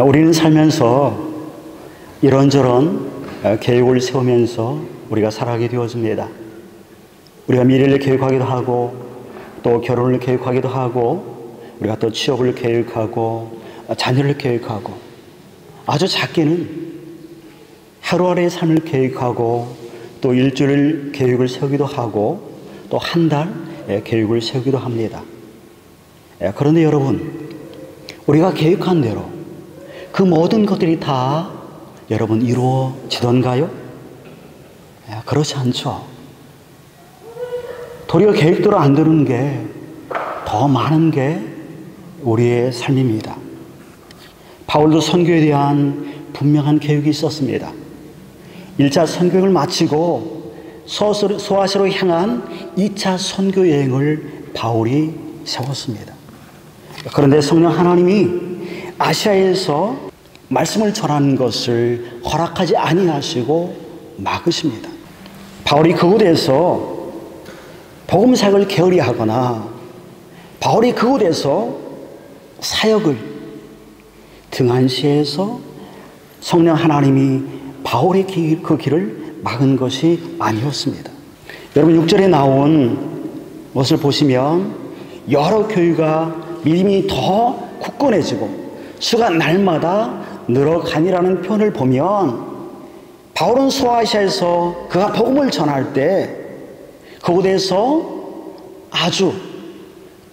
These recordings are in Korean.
우리는 살면서 이런저런 계획을 세우면서 우리가 살아가게 되어집니다. 우리가 미래를 계획하기도 하고, 또 결혼을 계획하기도 하고, 우리가 또 취업을 계획하고, 자녀를 계획하고, 아주 작게는 하루하루의 삶을 계획하고, 또 일주일 계획을 세우기도 하고, 또 한 달 계획을 세우기도 합니다. 그런데 여러분, 우리가 계획한 대로 그 모든 것들이 다 여러분 이루어지던가요? 그렇지 않죠. 도리어 계획대로 안 되는 게 더 많은 게 우리의 삶입니다. 바울도 선교에 대한 분명한 계획이 있었습니다. 1차 선교를 마치고 소아시아로 향한 2차 선교 여행을 바울이 세웠습니다. 그런데 성령 하나님이 아시아에서 말씀을 전하는 것을 허락하지 아니하시고 막으십니다. 바울이 그곳에서 복음 사역을 게으리하거나 바울이 그곳에서 사역을 등한시해서 성령 하나님이 바울의 그 길을 막은 것이 아니었습니다. 여러분 6절에 나온 것을 보시면 여러 교회가 믿음이 더 굳건해지고 수가 날마다 늘어가니라는 표현을 보면 바울은 소아시아에서 그가 복음을 전할 때 그곳에서 아주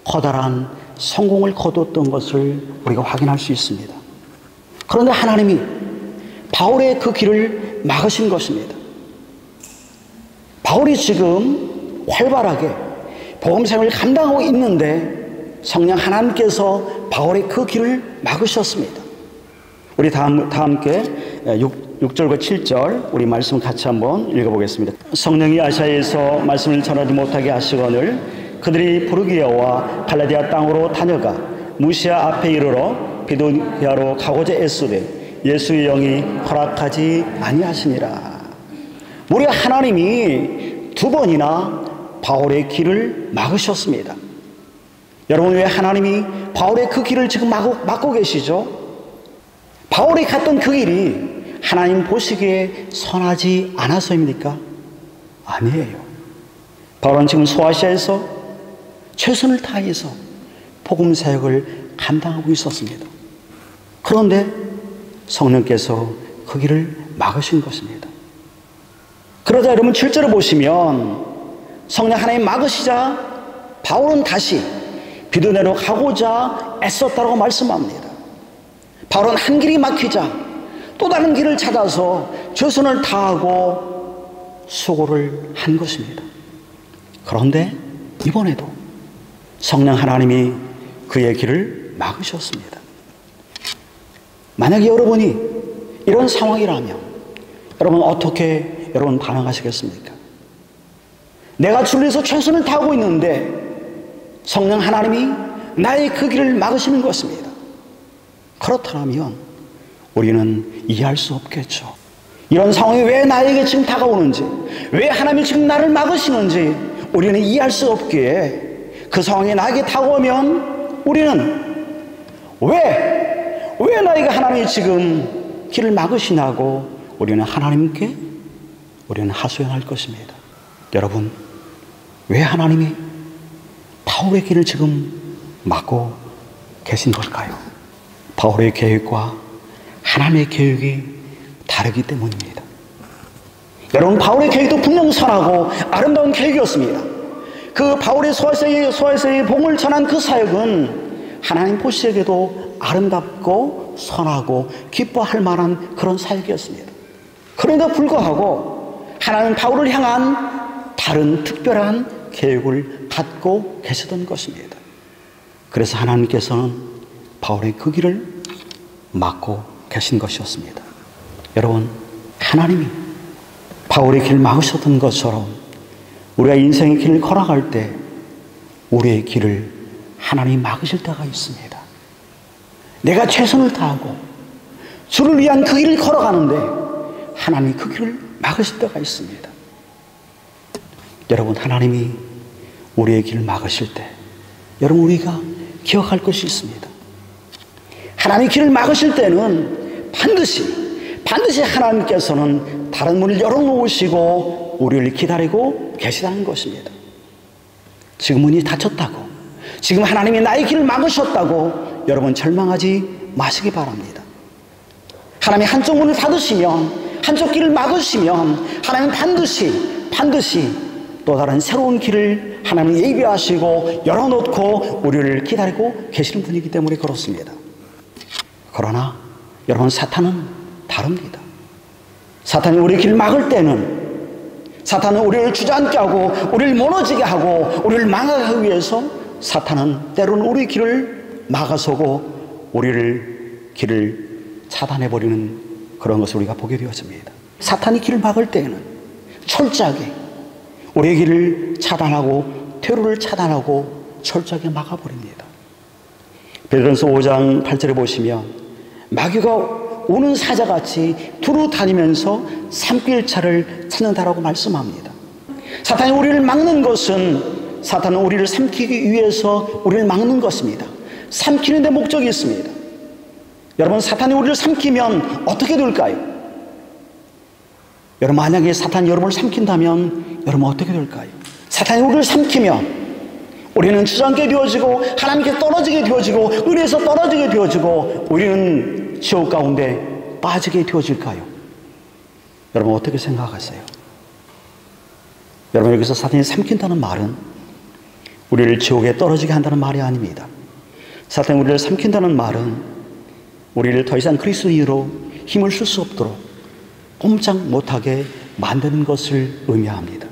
커다란 성공을 거뒀던 것을 우리가 확인할 수 있습니다. 그런데 하나님이 바울의 그 길을 막으신 것입니다. 바울이 지금 활발하게 복음 사역을 감당하고 있는데 성령 하나님께서 바울의 그 길을 막으셨습니다. 우리 다 함께 6절과 7절 우리 말씀 같이 한번 읽어보겠습니다. 성령이 아시아에서 말씀을 전하지 못하게 하시거늘 그들이 부르기아와 갈라디아 땅으로 다녀가 무시아 앞에 이르러 비두니아로 가고자 애쓰되 예수의 영이 허락하지 아니하시니라. 우리 하나님이 두 번이나 바울의 길을 막으셨습니다. 여러분, 왜 하나님이 바울의 그 길을 지금 막고 계시죠? 바울이 갔던 그 길이 하나님 보시기에 선하지 않아서입니까? 아니에요. 바울은 지금 소아시아에서 최선을 다해서 복음 사역을 감당하고 있었습니다. 그런데 성령께서 그 길을 막으신 것입니다. 그러자 여러분 7절을 보시면 성령 하나님 막으시자 바울은 다시 비두니아로 가고자 애썼다고 말씀합니다. 바울은 한 길이 막히자 또 다른 길을 찾아서 최선을 다하고 수고를 한 것입니다. 그런데 이번에도 성령 하나님이 그의 길을 막으셨습니다. 만약에 여러분이 이런 상황이라면 여러분 어떻게 여러분 반응하시겠습니까? 내가 주를 위해서 최선을 다하고 있는데 성령 하나님이 나의 그 길을 막으시는 것입니다. 그렇다면 우리는 이해할 수 없겠죠. 이런 상황이 왜 나에게 지금 다가오는지, 왜 하나님이 지금 나를 막으시는지 우리는 이해할 수 없기에 그 상황이 나에게 다가오면 우리는 왜 나에게 하나님이 지금 길을 막으시냐고 우리는 하나님께 하소연할 것입니다. 여러분, 왜 하나님이 바울의 길을 지금 막고 계신 걸까요? 바울의 계획과 하나님의 계획이 다르기 때문입니다. 여러분, 바울의 계획도 분명 선하고 아름다운 계획이었습니다. 그 바울의 소아시아의 복음을 전한 그 사역은 하나님 보시기에도 아름답고 선하고 기뻐할 만한 그런 사역이었습니다. 그런데도 불구하고 하나님은 바울을 향한 다른 특별한 계획을 갖고 계시던 것입니다. 그래서 하나님께서는 바울의 그 길을 막고 계신 것이었습니다. 여러분, 하나님이 바울의 길을 막으셨던 것처럼 우리가 인생의 길을 걸어갈 때 우리의 길을 하나님이 막으실 때가 있습니다. 내가 최선을 다하고 주를 위한 그 길을 걸어가는데 하나님이 그 길을 막으실 때가 있습니다. 여러분, 하나님이 우리의 길을 막으실 때 여러분 우리가 기억할 것이 있습니다. 하나님이 길을 막으실 때는 반드시 하나님께서는 다른 문을 열어놓으시고 우리를 기다리고 계시다는 것입니다. 지금 문이 닫혔다고, 지금 하나님이 나의 길을 막으셨다고 여러분 절망하지 마시기 바랍니다. 하나님이 한쪽 문을 닫으시면, 한쪽 길을 막으시면 하나님은 반드시 또 다른 새로운 길을 하나님은 예비하시고 열어놓고 우리를 기다리고 계시는 분이기 때문에 그렇습니다. 그러나 여러분, 사탄은 다릅니다. 사탄이 우리 길을 막을 때는, 사탄은 우리를 주저앉게 하고 우리를 무너지게 하고 우리를 망하게 하기 위해서 사탄은 때로는 우리 길을 막아서고 우리를 길을 차단해버리는 그런 것을 우리가 보게 되었습니다. 사탄이 길을 막을 때에는 철저하게 우리의 길을 차단하고 퇴로를 차단하고 철저하게 막아버립니다. 베드로전서 5장 8절에 보시면 마귀가 오는 사자같이 두루 다니면서 삼킬차를 찾는다라고 말씀합니다. 사탄이 우리를 막는 것은, 사탄은 우리를 삼키기 위해서 우리를 막는 것입니다. 삼키는 데 목적이 있습니다. 여러분, 사탄이 우리를 삼키면 어떻게 될까요? 여러분, 만약에 사탄이 여러분을 삼킨다면 여러분 어떻게 될까요? 사탄이 우리를 삼키면 우리는 주저앉게 되어지고 하나님께 떨어지게 되어지고 은혜에서 떨어지게 되어지고 우리는 지옥 가운데 빠지게 되어질까요? 여러분 어떻게 생각하세요? 여러분, 여기서 사탄이 삼킨다는 말은 우리를 지옥에 떨어지게 한다는 말이 아닙니다. 사탄이 우리를 삼킨다는 말은 우리를 더 이상 그리스도인으로 힘을 쓸 수 없도록 꼼짝 못하게 만드는 것을 의미합니다.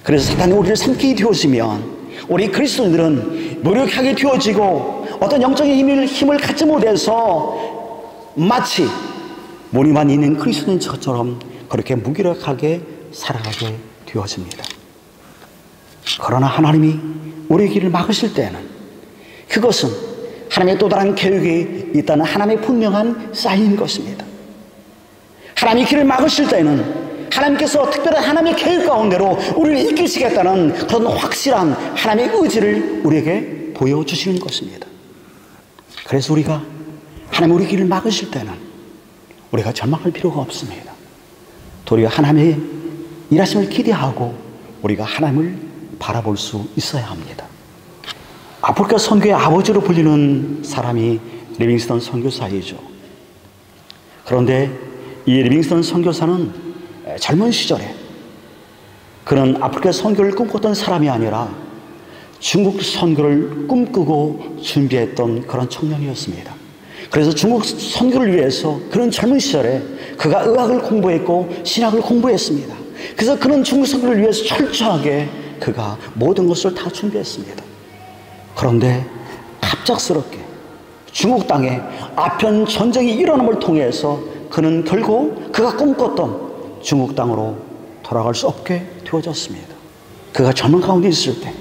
그래서 사탄이 우리를 삼키게 되어지면 우리 그리스도인들은 노력하게 되어지고 어떤 영적인 힘을 갖지 못해서 마치 무늬만 있는 그리스도인처럼 그렇게 무기력하게 살아가게 되어집니다. 그러나 하나님이 우리의 길을 막으실 때는 그것은 하나님의 또 다른 계획이 있다는 하나님의 분명한 사인인 것입니다. 하나님이 길을 막으실 때는 하나님께서 특별한 하나님의 계획 가운데로 우리를 이끄시겠다는 그런 확실한 하나님의 의지를 우리에게 보여주시는 것입니다. 그래서 우리가 하나님 우리 길을 막으실 때는 우리가 절망할 필요가 없습니다. 도리어 하나님의 일하심을 기대하고 우리가 하나님을 바라볼 수 있어야 합니다. 아프리카 선교의 아버지로 불리는 사람이 리빙스턴 선교사이죠. 그런데 이 리빙스턴 선교사는 젊은 시절에 그는 아프리카 선교를 꿈꿨던 사람이 아니라 중국 선교를 꿈꾸고 준비했던 그런 청년이었습니다. 그래서 중국 선교를 위해서 그런 젊은 시절에 그가 의학을 공부했고 신학을 공부했습니다. 그래서 그는 중국 선교를 위해서 철저하게 그가 모든 것을 다 준비했습니다. 그런데 갑작스럽게 중국 땅에 아편 전쟁이 일어남을 통해서 그는 결국 그가 꿈꿨던 중국 땅으로 돌아갈 수 없게 되어졌습니다. 그가 젊은 가운데 있을 때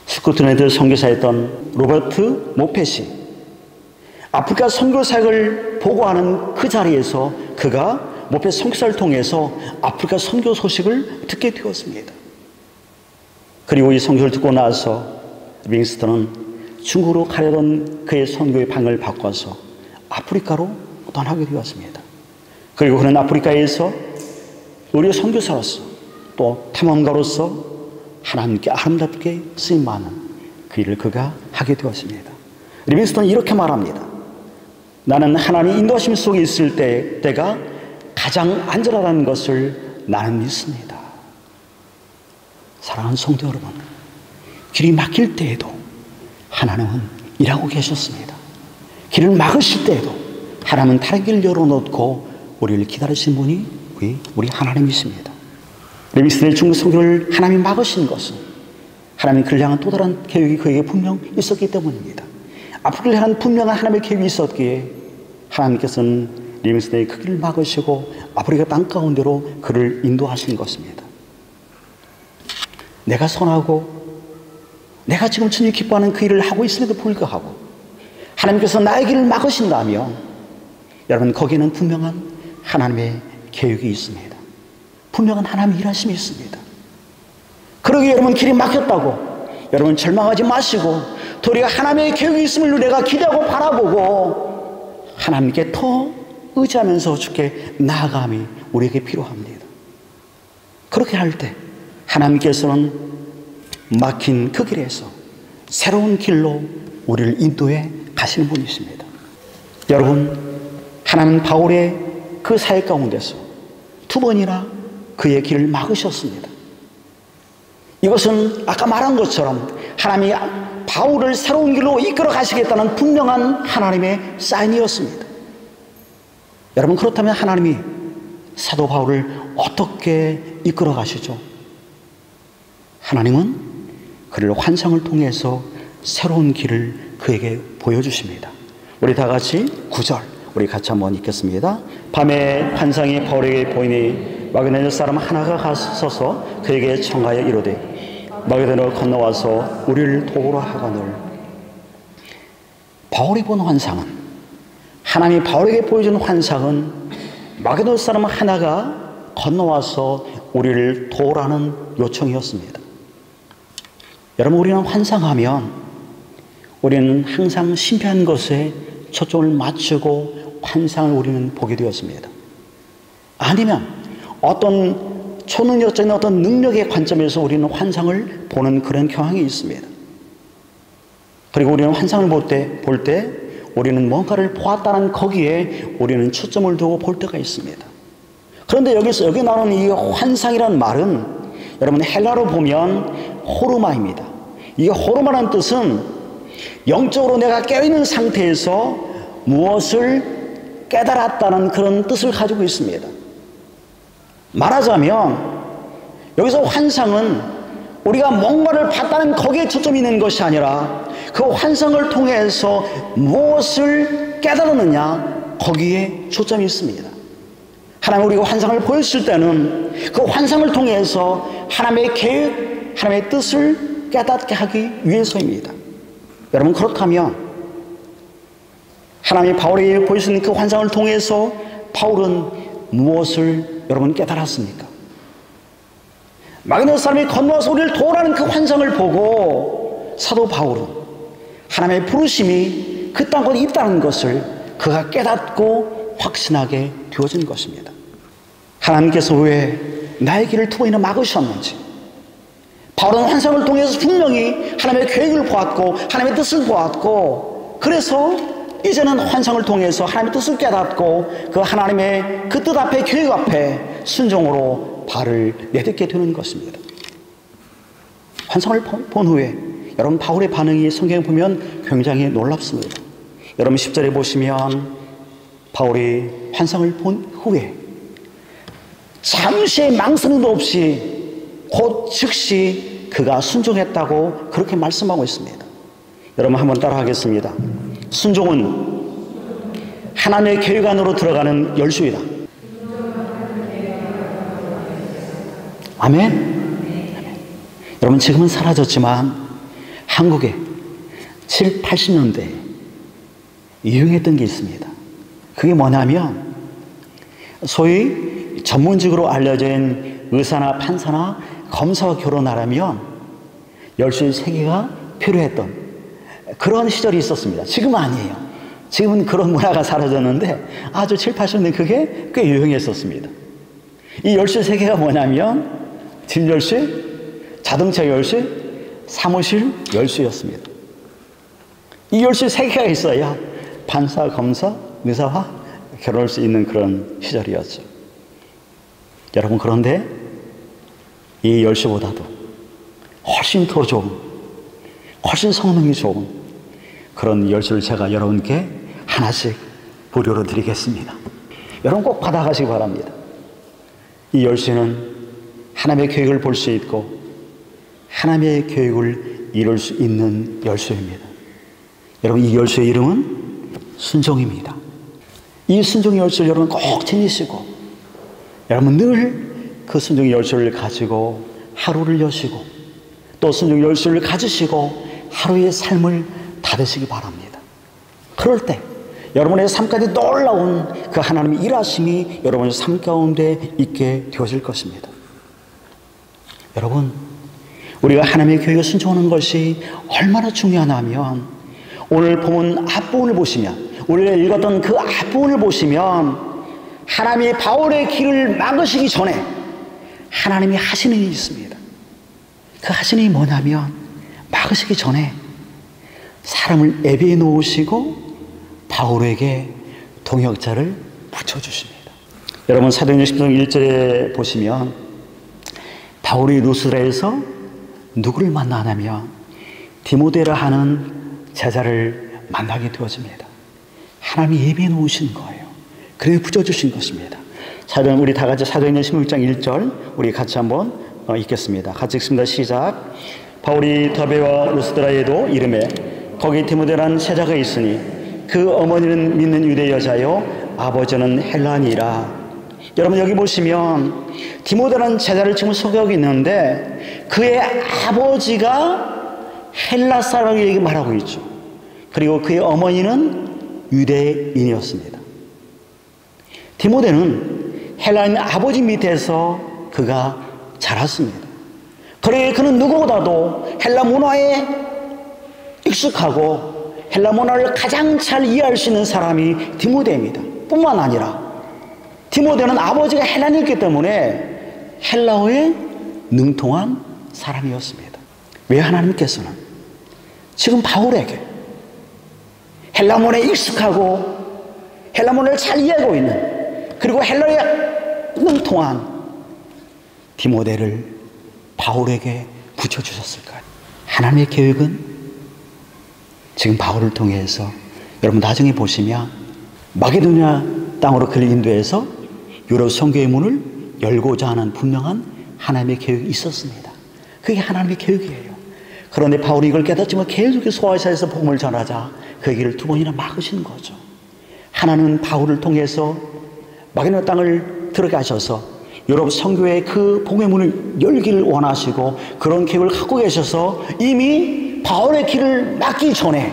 스코틀랜드 선교사였던 로버트 모펫이 아프리카 선교 사역을 보고하는 그 자리에서 그가 모펫 선교사를 통해서 아프리카 선교 소식을 듣게 되었습니다. 그리고 이 선교를 듣고 나서 리빙스턴은 중국으로 가려던 그의 선교의 방향을 바꿔서 아프리카로 떠나게 되었습니다. 그리고 그는 아프리카에서 의료 선교사로서 또 탐험가로서 하나님께 아름답게 쓰임받는 그 일을 그가 하게 되었습니다. 리빙스턴은 이렇게 말합니다. 나는 하나님 인도하심 속에 있을 때가 가장 안전하다는 것을 나는 믿습니다. 사랑하는 성도 여러분, 길이 막힐 때에도 하나님은 일하고 계셨습니다. 길을 막으실 때에도 하나님은 다른 길을 열어놓고 우리를 기다리신 분이 우리 하나님이십니다. 리빙스턴의 중국 선교를 하나님이 막으신 것은 하나님이 그를 향한 또 다른 계획이 그에게 분명 있었기 때문입니다. 아프리카를 향한 분명한 하나님의 계획이 있었기에 하나님께서는 리빙스턴의 그 길을 막으시고 아프리카 땅 가운데로 그를 인도하신 것입니다. 내가 선하고 내가 지금 주님이 기뻐하는 그 일을 하고 있음에도 불구하고 하나님께서 나의 길을 막으신다면 여러분 거기에는 분명한 하나님의 계획이 있습니다. 분명한 하나님의 일하심이 있습니다. 그러기에 여러분 길이 막혔다고 여러분 절망하지 마시고 도리어 하나님의 계획이 있음을 내가 기대하고 바라보고 하나님께 더 의지하면서 주께 나아감이 우리에게 필요합니다. 그렇게 할 때 하나님께서는 막힌 그 길에서 새로운 길로 우리를 인도해 가시는 분이십니다. 여러분, 하나님은 바울의 그 사역 가운데서 2번이나 그의 길을 막으셨습니다. 이것은 아까 말한 것처럼 하나님이 바울을 새로운 길로 이끌어 가시겠다는 분명한 하나님의 사인이었습니다. 여러분, 그렇다면 하나님이 사도 바울을 어떻게 이끌어 가시죠? 하나님은 그를 환상을 통해서 새로운 길을 그에게 보여주십니다. 우리 다 같이 9절 우리 같이 한번 읽겠습니다. 밤에 환상이 바울에게 보이니 마게도냐 사람 하나가 가서서 그에게 청하여 이르되 마게도냐로 건너와서 우리를 도우라 하거늘. 바울이 본 환상은, 하나님이 바울에게 보여준 환상은 마게도냐 사람 하나가 건너와서 우리를 도우라는 요청이었습니다. 여러분, 우리는 환상하면 우리는 항상 신비한 것에 초점을 맞추고 환상을 우리는 보게 되었습니다. 아니면 어떤 초능력적인 어떤 능력의 관점에서 우리는 환상을 보는 그런 경향이 있습니다. 그리고 우리는 환상을 볼 때 우리는 뭔가를 보았다는 거기에 우리는 초점을 두고 볼 때가 있습니다. 그런데 여기 나오는 이 환상이라는 말은 여러분 헬라로 보면 호르마입니다. 이 호르마라는 뜻은 영적으로 내가 깨어있는 상태에서 무엇을 깨달았다는 그런 뜻을 가지고 있습니다. 말하자면 여기서 환상은 우리가 뭔가를 봤다는 거기에 초점이 있는 것이 아니라 그 환상을 통해서 무엇을 깨달았느냐, 거기에 초점이 있습니다. 하나님 우리가 환상을 보였을 때는 그 환상을 통해서 하나님의 계획, 하나님의 뜻을 깨닫게 하기 위해서입니다. 여러분, 그렇다면 하나님이 바울에게 보여주는 그 환상을 통해서 바울은 무엇을 여러분 깨달았습니까? 마게도냐 사람이 건너와서 우리를 도우라는 그 환상을 보고 사도 바울은 하나님의 부르심이 그 땅곳에 있다는 것을 그가 깨닫고 확신하게 되어진 것입니다. 하나님께서 왜 나의 길을 2번이나 막으셨는지, 바울은 환상을 통해서 분명히 하나님의 계획을 보았고 하나님의 뜻을 보았고, 그래서 이제는 환상을 통해서 하나님의 뜻을 깨닫고 그 하나님의 그 뜻 앞에, 계획 앞에 순종으로 발을 내딛게 되는 것입니다. 환상을 본 후에 여러분 바울의 반응이 성경에 보면 굉장히 놀랍습니다. 여러분 10절에 보시면 바울이 환상을 본 후에 잠시의 망설임도 없이 곧 즉시 그가 순종했다고 그렇게 말씀하고 있습니다. 여러분 한번 따라하겠습니다. 순종은 하나님의 계획 안으로 들어가는 열쇠이다. 아멘. 아멘. 여러분 지금은 사라졌지만 한국에 7, 80년대에 유행했던 게 있습니다. 그게 뭐냐면 소위 전문직으로 알려진 의사나 판사나 검사와 결혼하려면 열쇠 3개가 필요했던 그런 시절이 있었습니다. 지금은 아니에요. 지금은 그런 문화가 사라졌는데 아주 7, 80년대 그게 꽤 유행했었습니다. 이 열쇠 3개가 뭐냐면 집 열쇠, 자동차 열쇠, 사무실 열쇠였습니다. 이 열쇠 3개가 있어야 판사, 검사, 의사와 결혼할 수 있는 그런 시절이었죠. 여러분 그런데 이 열쇠보다도 훨씬 더 좋은, 훨씬 성능이 좋은 그런 열쇠를 제가 여러분께 하나씩 무료로 드리겠습니다. 여러분 꼭 받아가시기 바랍니다. 이 열쇠는 하나님의 계획을 볼 수 있고 하나님의 계획을 이룰 수 있는 열쇠입니다. 여러분 이 열쇠의 이름은 순종입니다. 이 순종의 열쇠를 여러분 꼭 지니시고 여러분 늘 그 순종의 열쇠를 가지고 하루를 여시고 또 순종의 열쇠를 가지시고 하루의 삶을 다되시기 바랍니다. 그럴 때 여러분의 삶까지 놀라운 그 하나님의 일하심이 여러분의 삶 가운데 있게 되어질 것입니다. 여러분 우리가 하나님의 계획에 순종하는 것이 얼마나 중요하냐면 오늘 본문 앞부분을 보시면 우리가 읽었던 그 앞부분을 보시면 하나님이 바울의 길을 막으시기 전에 하나님이 하시는 일이 있습니다. 그 하시는 일이 뭐냐면 막으시기 전에 사람을 예비해 놓으시고 바울에게 동역자를 붙여주십니다. 여러분 사도행전 10장 1절에 보시면 바울이 루스드라에서 누구를 만나냐면 디모데라 하는 제자를 만나게 되어집니다. 하나님이 예비해 놓으신 거예요. 그래 붙여주신 것입니다. 우리 다 같이 사도행전 16장 1절 우리 같이 한번 읽겠습니다. 같이 읽습니다. 시작. 바울이 더베와 루스드라에도 이름에 거기 디모데라는 제자가 있으니 그 어머니는 믿는 유대 여자요 아버지는 헬라니라. 여러분 여기 보시면 디모데라는 제자를 지금 소개하고 있는데 그의 아버지가 헬라 사람에게 말하고 있죠. 그리고 그의 어머니는 유대인이었습니다. 디모데는 헬라인 아버지 밑에서 그가 자랐습니다. 그러기에 그는 누구보다도 헬라 문화에 익숙하고 헬라 문화를 가장 잘 이해할 수 있는 사람이 디모데입니다. 뿐만 아니라 디모데는 아버지가 헬라인이었기 때문에 헬라어에 능통한 사람이었습니다. 왜 하나님께서는 지금 바울에게 헬라 문화에 익숙하고 헬라 문화를 잘 이해하고 있는 그리고 헬라어에 능통한 디모데를 바울에게 붙여주셨을까요? 하나님의 계획은 지금 바울을 통해서 여러분 나중에 보시면 마게도냐 땅으로 그를 인도해서 유럽 선교의 문을 열고자 하는 분명한 하나님의 계획이 있었습니다. 그게 하나님의 계획이에요. 그런데 바울이 이걸 깨닫지만 계속 소아시아에서 복음을 전하자 그 길을 두 번이나 막으신 거죠. 하나님은 바울을 통해서 마게도냐 땅을 들어가셔서 유럽 선교의 그 복음의 문을 열기를 원하시고 그런 계획을 갖고 계셔서 이미 바울의 길을 막기 전에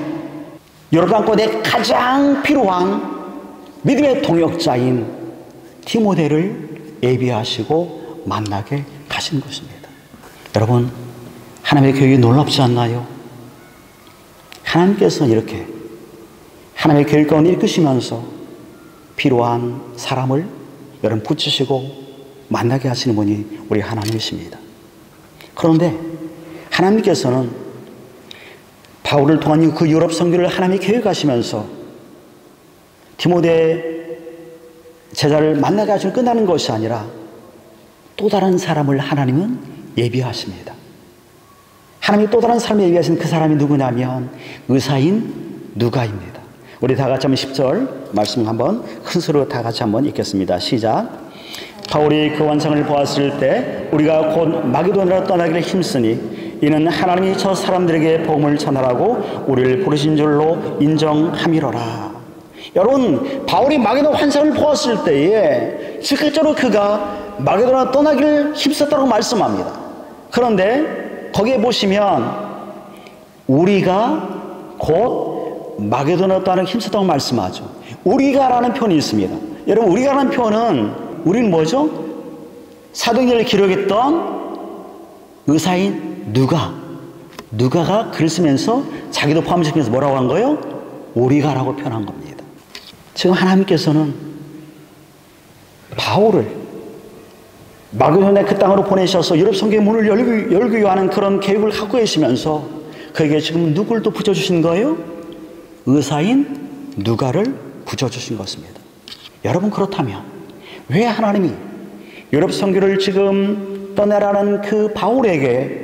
유럽 땅권에 가장 필요한 믿음의 동역자인 디모데를 예비하시고 만나게 가신 것입니다. 여러분 하나님의 계획이 놀랍지 않나요? 하나님께서 이렇게 하나님의 계획 가운데 이끄시면서 필요한 사람을 여러분 붙이시고 만나게 하시는 분이 우리 하나님이십니다. 그런데 하나님께서는 바울을 통한 그 유럽 선교를 하나님이 계획하시면서 디모데 제자를 만나게 하시면 끝나는 것이 아니라 또 다른 사람을 하나님은 예비하십니다. 하나님이 또 다른 사람을 예비하신 그 사람이 누구냐면 의사인 누가입니다. 우리 다 같이 한번 10절 말씀 한번 큰 소리로 다 같이 한번 읽겠습니다. 시작. 바울이 그 환상을 보았을 때 우리가 곧 마게도냐로 떠나기를 힘쓰니 이는 하나님이 저 사람들에게 복음을 전하라고 우리를 부르신 줄로 인정함이로라. 여러분 바울이 마게도냐 환상을 보았을 때에 실제로 그가 마게도냐 떠나기를 힘썼다고 말씀합니다. 그런데 거기에 보시면 우리가 곧 마게도냐 떠나기 힘썼다고 말씀하죠. 우리가라는 표현이 있습니다. 여러분 우리가라는 표현은 우리는 뭐죠? 사도행전을 기록했던 의사인 누가가 글을 쓰면서 자기도 포함시키면서 뭐라고 한 거예요? 우리가라고 표현한 겁니다. 지금 하나님께서는 바울을 마게도냐 그 땅으로 보내셔서 유럽 선교의 문을 열기 위한 그런 계획을 갖고 계시면서 그에게 지금 누구를 또 붙여주신 거예요? 의사인 누가를 붙여주신 것입니다. 여러분 그렇다면 왜 하나님이 유럽 선교를 지금 떠나라는 그 바울에게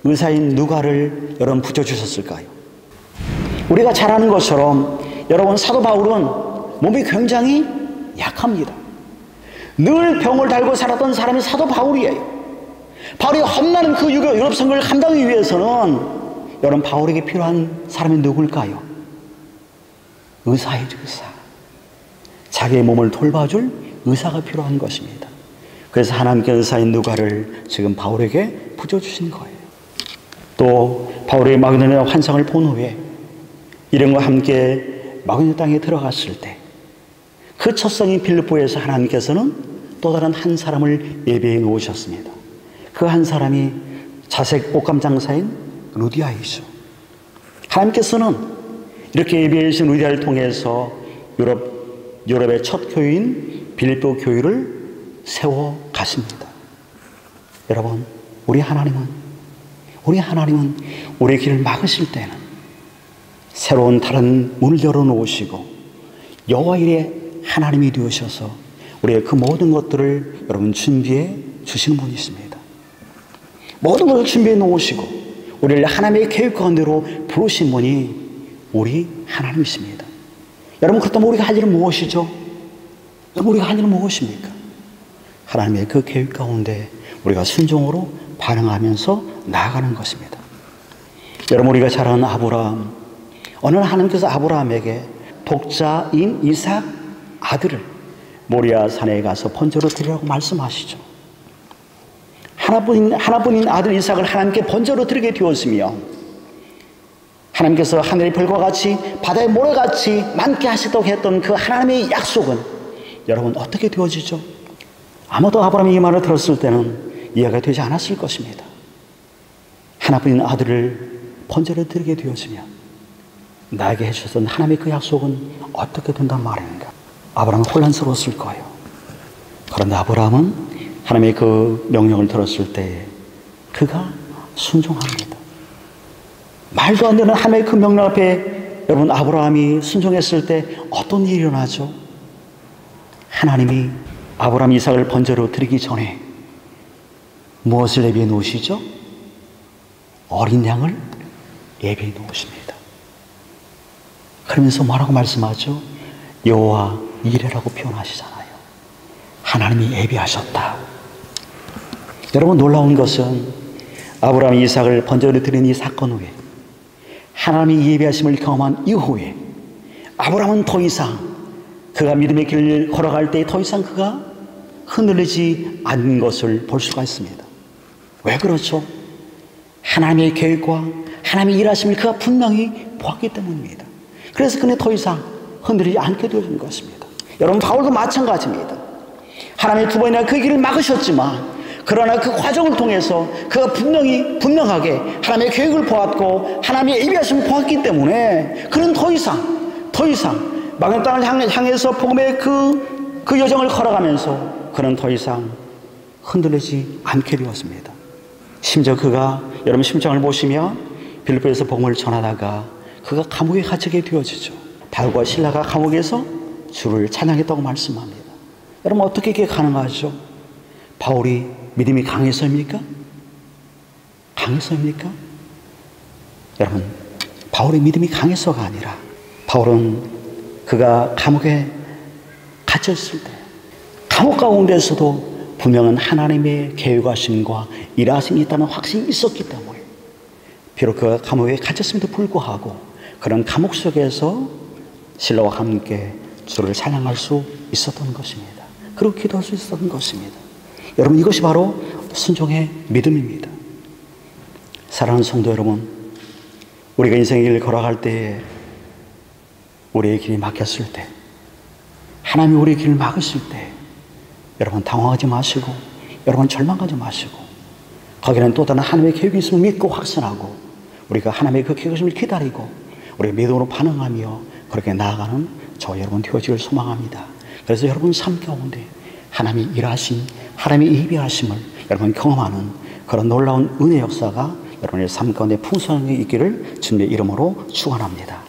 의사인 누가를 여러분 붙여주셨을까요? 우리가 잘 아는 것처럼 여러분 사도 바울은 몸이 굉장히 약합니다. 늘 병을 달고 살았던 사람이 사도 바울이에요. 바울이 험난한 그 유럽 선교를 감당하기 위해서는 여러분 바울에게 필요한 사람이 누굴까요? 의사의 의사. 자기의 몸을 돌봐줄 의사가 필요한 것입니다. 그래서 하나님께 의사인 누가를 지금 바울에게 붙여주신 거예요. 또 바울의 마게도냐 환상을 본 후에 일행과 함께 마게도냐 땅에 들어갔을 때 그 첫 성인 빌립보에서 하나님께서는 또 다른 한 사람을 예배해 놓으셨습니다. 그 한 사람이 자색 옷감 장사인 루디아이죠. 하나님께서는 이렇게 예비하신 의대를 통해서 유럽의 첫 교회인 빌립보 교회를 세워 가십니다. 여러분, 우리 하나님은 우리의 길을 막으실 때는 새로운 다른 문을 열어놓으시고 여호와 일의 하나님이 되어셔서 우리의 그 모든 것들을 여러분 준비해 주시는 분이십니다. 모든 것을 준비해 놓으시고 우리를 하나님의 계획 가운데로 부르신 분이 우리 하나님이십니다. 여러분, 그렇다면 우리가 할 일은 무엇이죠? 여러분, 우리가 할 일은 무엇입니까? 하나님의 그 계획 가운데 우리가 순종으로 반응하면서 나아가는 것입니다. 여러분, 우리가 잘 아는 아브라함, 어느 날 하나님께서 아브라함에게 독자인 이삭 아들을 모리아 산에 가서 번제로 드리라고 말씀하시죠. 하나뿐인 아들 이삭을 하나님께 번제로 드리게 되었으며 하나님께서 하늘의 별과 같이 바다의 모래같이 많게 하시도록 했던 그 하나님의 약속은 여러분 어떻게 되어지죠? 아마도 아브라함이 이 말을 들었을 때는 이해가 되지 않았을 것입니다. 하나뿐인 아들을 번제로 드리게 되어지면 나에게 해주셨던 하나님의 그 약속은 어떻게 된단 말인가? 아브라함은 혼란스러웠을 거예요. 그런데 아브라함은 하나님의 그 명령을 들었을 때 그가 순종합니다. 말도 안 되는 하나님의 그 명령 앞에 여러분 아브라함이 순종했을 때 어떤 일이 일어나죠? 하나님이 아브라함 이삭을 번제로 드리기 전에 무엇을 예비해 놓으시죠? 어린 양을 예비해 놓으십니다. 그러면서 뭐라고 말씀하죠? 여호와 이레라고 표현하시잖아요. 하나님이 예비하셨다. 여러분, 놀라운 것은 아브라함이 이삭을 번제로 드린 이 사건 후에 하나님이 예비하심을 경험한 이후에 아브라함은 더 이상 그가 믿음의 길을 걸어갈 때 더 이상 그가 흔들리지 않는 것을 볼 수가 있습니다. 왜 그렇죠? 하나님의 계획과 하나님의 일하심을 그가 분명히 보았기 때문입니다. 그래서 그는 더 이상 흔들리지 않게 되어진 것입니다. 여러분, 바울도 마찬가지입니다. 하나님이 두 번이나 그 길을 막으셨지만 그러나 그 과정을 통해서 그가 분명하게 하나님의 계획을 보았고 하나님의 예비하심을 보았기 때문에 그는 더 이상 망한 땅을 향해서 복음의 그 여정을 걸어가면서 그는 더 이상 흔들리지 않게 되었습니다. 심지어 그가 여러분 심정을 보시면 빌립보에서 복음을 전하다가 그가 감옥에 갇히게 되어지죠. 바울과 실라가 감옥에서 주를 찬양했다고 말씀합니다. 여러분, 어떻게 이게 가능하죠? 바울이 믿음이 강해서입니까? 여러분, 바울의 믿음이 강해서가 아니라 바울은 그가 감옥에 갇혔을 때 감옥 가운데서도 분명한 하나님의 계획하심과 일하심이 있다는 확신이 있었기 때문에 비록 그가 감옥에 갇혔음에도 불구하고 그런 감옥 속에서 신라와 함께 주를 찬양할 수 있었던 것입니다. 그리고 기도할 수 있었던 것입니다. 여러분, 이것이 바로 순종의 믿음입니다. 사랑하는 성도 여러분, 우리가 인생의 길을 걸어갈 때 우리의 길이 막혔을 때 하나님이 우리의 길을 막으실 때 여러분 당황하지 마시고 여러분 절망하지 마시고 거기는 또 다른 하나님의 계획이 있음을 믿고 확신하고 우리가 하나님의 그 계획을 기다리고 우리가 믿음으로 반응하며 그렇게 나아가는 저와 여러분 되어지길 소망합니다. 그래서 여러분 삶 가운데 하나님이 일하신 하나님의 예비하심을 여러분 경험하는 그런 놀라운 은혜 역사가 여러분의 삶 가운데 풍성하게 있기를 주님의 이름으로 축원합니다.